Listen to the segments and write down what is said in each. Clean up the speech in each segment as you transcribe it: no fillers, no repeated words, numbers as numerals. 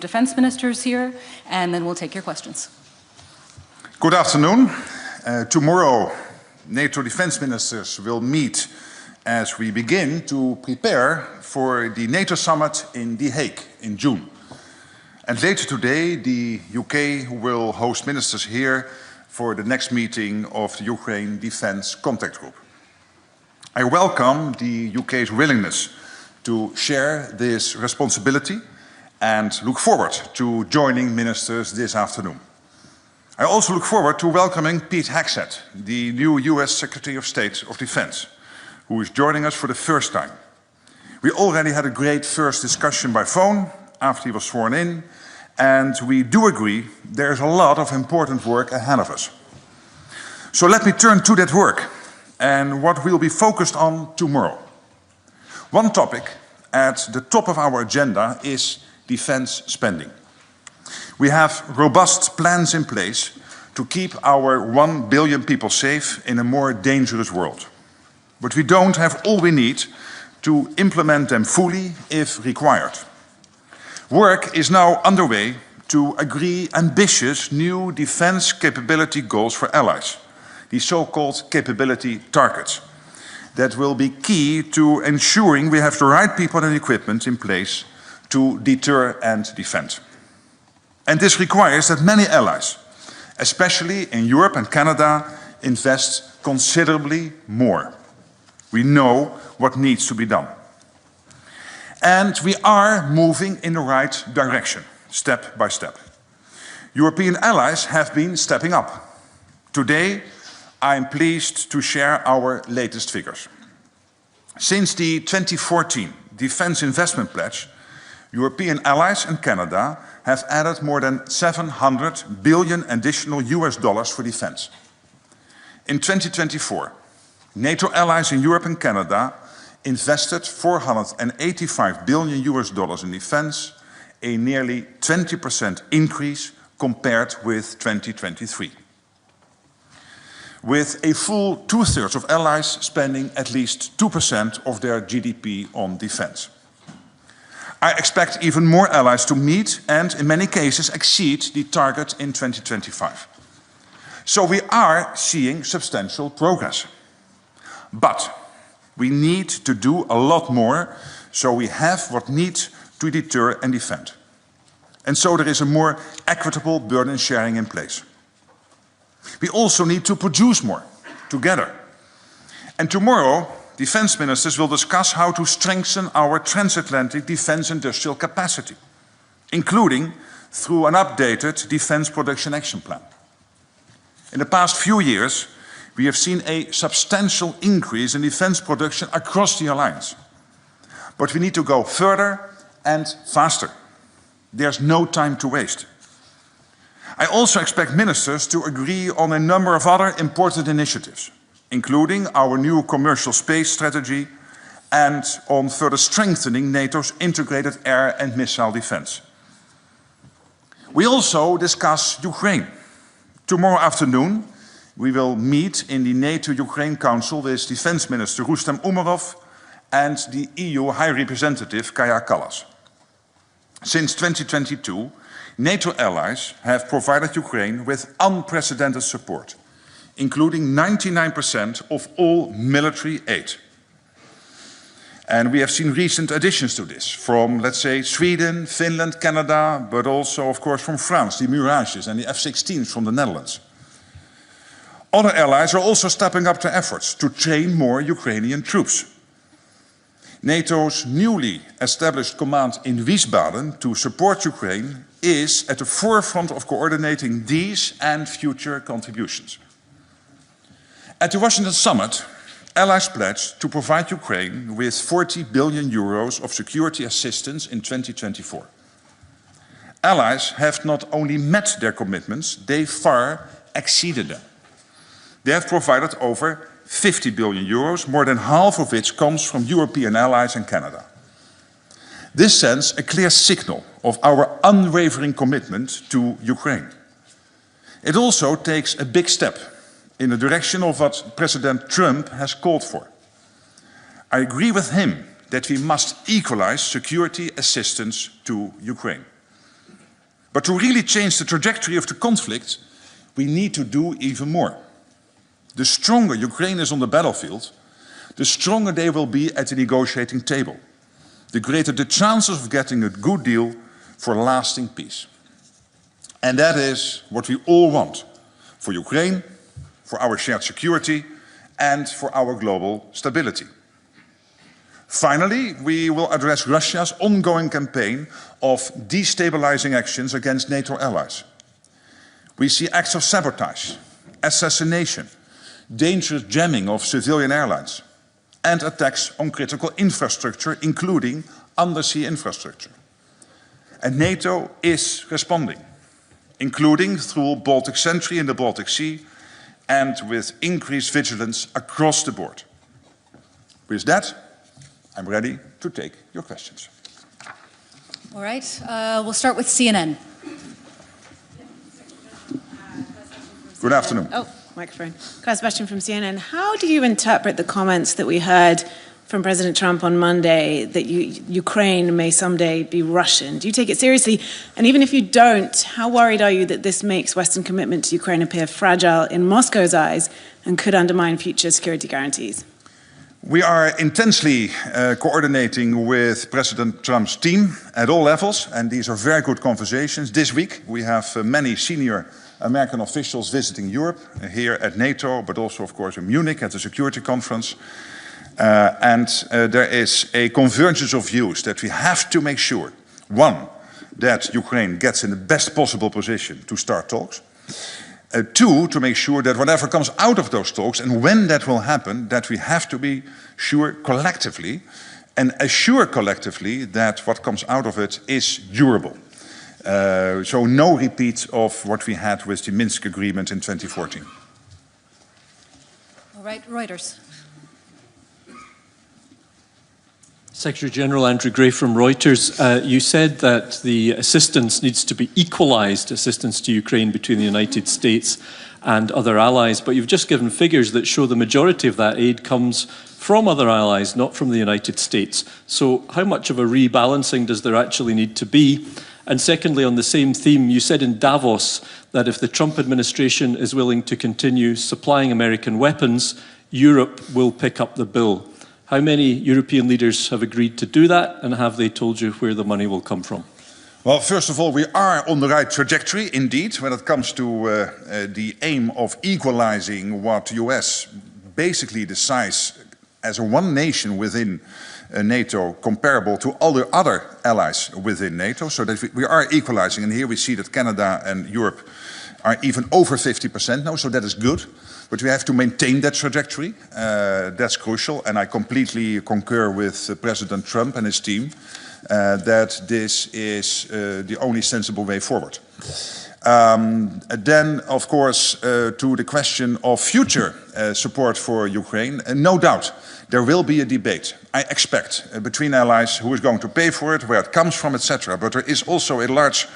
defense ministers here, and then we'll take your questions. Good afternoon. Tomorrow, NATO defense ministers will meet as we begin to prepare for the NATO summit in The Hague in June. And later today, the UK will host ministers here for the next meeting of the Ukraine Defense Contact Group. I welcome the UK's willingness to share this responsibility and look forward to joining ministers this afternoon. I also look forward to welcoming Pete Hegseth, the new US Secretary of State of Defense, who is joining us for the first time. We already had a great first discussion by phone after he was sworn in, and we do agree there is a lot of important work ahead of us. So let me turn to that work and what we'll be focused on tomorrow. One topic at the top of our agenda is defense spending. We have robust plans in place to keep our 1 billion people safe in a more dangerous world. But we don't have all we need to implement them fully if required. Work is now underway to agree ambitious new defense capability goals for allies, the so-called capability targets, that will be key to ensuring we have the right people and equipment in place to deter and defend. And this requires that many allies, especially in Europe and Canada, invest considerably more. We know what needs to be done. And we are moving in the right direction, step by step. European allies have been stepping up. Today, I am pleased to share our latest figures. Since the 2014 Defence Investment Pledge, European allies and Canada have added more than 700 billion additional US dollars for defense. In 2024, NATO allies in Europe and Canada invested 485 billion US dollars in defense, a nearly 20% increase compared with 2023. With a full two-thirds of allies spending at least 2% of their GDP on defense. I expect even more allies to meet and, in many cases, exceed the target in 2025. So we are seeing substantial progress. But we need to do a lot more so we have what needs to deter and defend. And so there is a more equitable burden sharing in place. We also need to produce more, together. And tomorrow, defense ministers will discuss how to strengthen our transatlantic defense industrial capacity, including through an updated defense production action plan. In the past few years, we have seen a substantial increase in defense production across the alliance. But we need to go further and faster. There's no time to waste. I also expect ministers to agree on a number of other important initiatives, including our new commercial space strategy and on further strengthening NATO's integrated air and missile defense. We also discuss Ukraine. Tomorrow afternoon, we will meet in the NATO-Ukraine Council with Defense Minister Rustem Umerov and the EU High Representative Kaja Kallas. Since 2022, NATO allies have provided Ukraine with unprecedented support, including 99% of all military aid. And we have seen recent additions to this from, let's say, Sweden, Finland, Canada, but also, of course, from France, the Mirages and the F-16s from the Netherlands. Other allies are also stepping up their efforts to train more Ukrainian troops. NATO's newly established command in Wiesbaden to support Ukraine is at the forefront of coordinating these and future contributions. At the Washington summit, allies pledged to provide Ukraine with 40 billion euros of security assistance in 2024. Allies have not only met their commitments, they far exceeded them. They have provided over 50 billion euros, more than half of which comes from European allies and Canada. This sends a clear signal of our unwavering commitment to Ukraine. It also takes a big step in the direction of what President Trump has called for. I agree with him that we must equalize security assistance to Ukraine. But to really change the trajectory of the conflict, we need to do even more. The stronger Ukraine is on the battlefield, the stronger they will be at the negotiating table, the greater the chances of getting a good deal for lasting peace. And that is what we all want for Ukraine, for our shared security, and for our global stability. Finally, we will address Russia's ongoing campaign of destabilizing actions against NATO allies. We see acts of sabotage, assassination, dangerous jamming of civilian airlines, and attacks on critical infrastructure, including undersea infrastructure. And NATO is responding, including through Baltic Sentry in the Baltic Sea and with increased vigilance across the board. With that, I'm ready to take your questions. All right, we'll start with CNN. Good afternoon. Oh, microphone. Claire Sebastian from CNN. How do you interpret the comments that we heard from President Trump on Monday that Ukraine may someday be Russian? Do you take it seriously? And even if you don't, how worried are you that this makes Western commitment to Ukraine appear fragile in Moscow's eyes and could undermine future security guarantees? We are intensely coordinating with President Trump's team at all levels, and these are very good conversations. This week we have many senior American officials visiting Europe, here at NATO, but also, of course, in Munich at the security conference. There is a convergence of views that we have to make sure, one, that Ukraine gets in the best possible position to start talks. Two, to make sure that whatever comes out of those talks, and when that will happen, that we have to be sure collectively and assure collectively that what comes out of it is durable. So no repeat of what we had with the Minsk agreement in 2014. All right, Reuters. Secretary General Andrew Gray from Reuters, you said that the assistance needs to be equalised, assistance to Ukraine between the United States and other allies, but you've just given figures that show the majority of that aid comes from other allies, not from the United States. So how much of a rebalancing does there actually need to be? And secondly, on the same theme, you said in Davos that if the Trump administration is willing to continue supplying American weapons, Europe will pick up the bill. How many European leaders have agreed to do that, and have they told you where the money will come from? Well, first of all, we are on the right trajectory, indeed, when it comes to the aim of equalizing what the US basically decides as a one nation within NATO, comparable to all the other allies within NATO, so that we are equalizing. And here we see that Canada and Europe are even over 50% now, so that is good. But we have to maintain that trajectory. That's crucial, and I completely concur with President Trump and his team that this is the only sensible way forward. Then, of course, to the question of future support for Ukraine, no doubt there will be a debate, I expect, between allies who is going to pay for it, where it comes from, etc. But there is also a large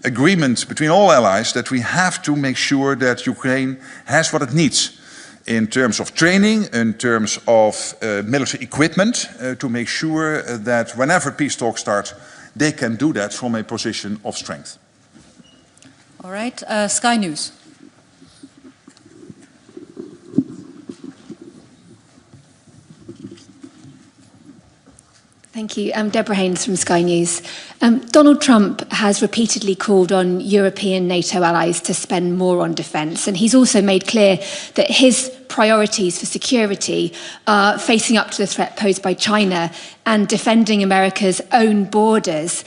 agreement between all allies that we have to make sure that Ukraine has what it needs in terms of training, in terms of military equipment, to make sure that whenever peace talks start, they can do that from a position of strength. All right, Sky News. Thank you. I'm Deborah Haynes from Sky News. Donald Trump has repeatedly called on European NATO allies to spend more on defence, and he's also made clear that his priorities for security are facing up to the threat posed by China and defending America's own borders.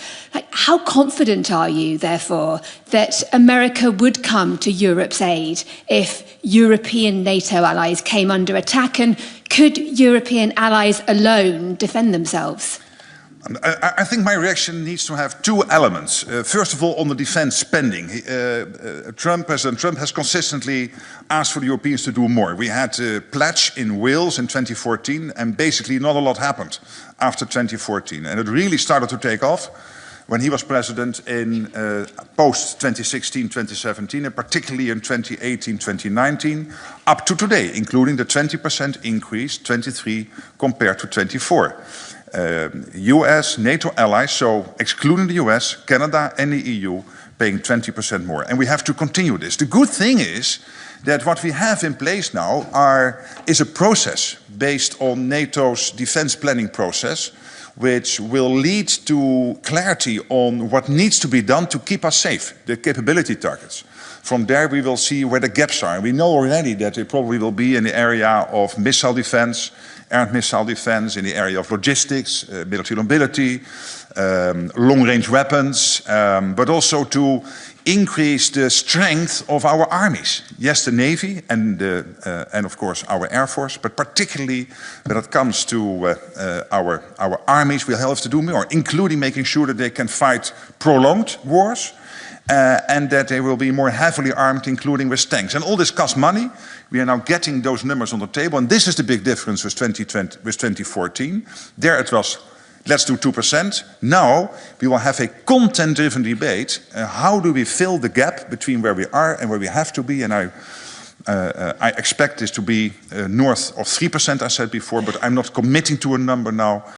How confident are you, therefore, that America would come to Europe's aid if European NATO allies came under attack, and could European allies alone defend themselves? I think my reaction needs to have two elements. First of all, on the defense spending. President Trump has consistently asked for the Europeans to do more. We had a pledge in Wales in 2014, and basically not a lot happened after 2014. And it really started to take off when he was president in post-2016, 2017, and particularly in 2018, 2019, up to today, including the 20% increase, 23 compared to 24. US, NATO allies, so excluding the US, Canada and the EU, paying 20% more. And we have to continue this. The good thing is that what we have in place now is a process based on NATO's defense planning process, which will lead to clarity on what needs to be done to keep us safe, the capability targets. From there we will see where the gaps are. We know already that it probably will be in the area of missile defense, air missile defense, in the area of logistics, military mobility, long-range weapons, but also to increase the strength of our armies. Yes, the Navy and of course our Air Force, but particularly when it comes to our armies, we'll have to do more, including making sure that they can fight prolonged wars and that they will be more heavily armed, including with tanks. And all this costs money. We are now getting those numbers on the table, and this is the big difference with 2014. There it was, let's do 2%. Now we will have a content-driven debate. How do we fill the gap between where we are and where we have to be? And I expect this to be north of 3%, I said before, but I'm not committing to a number now.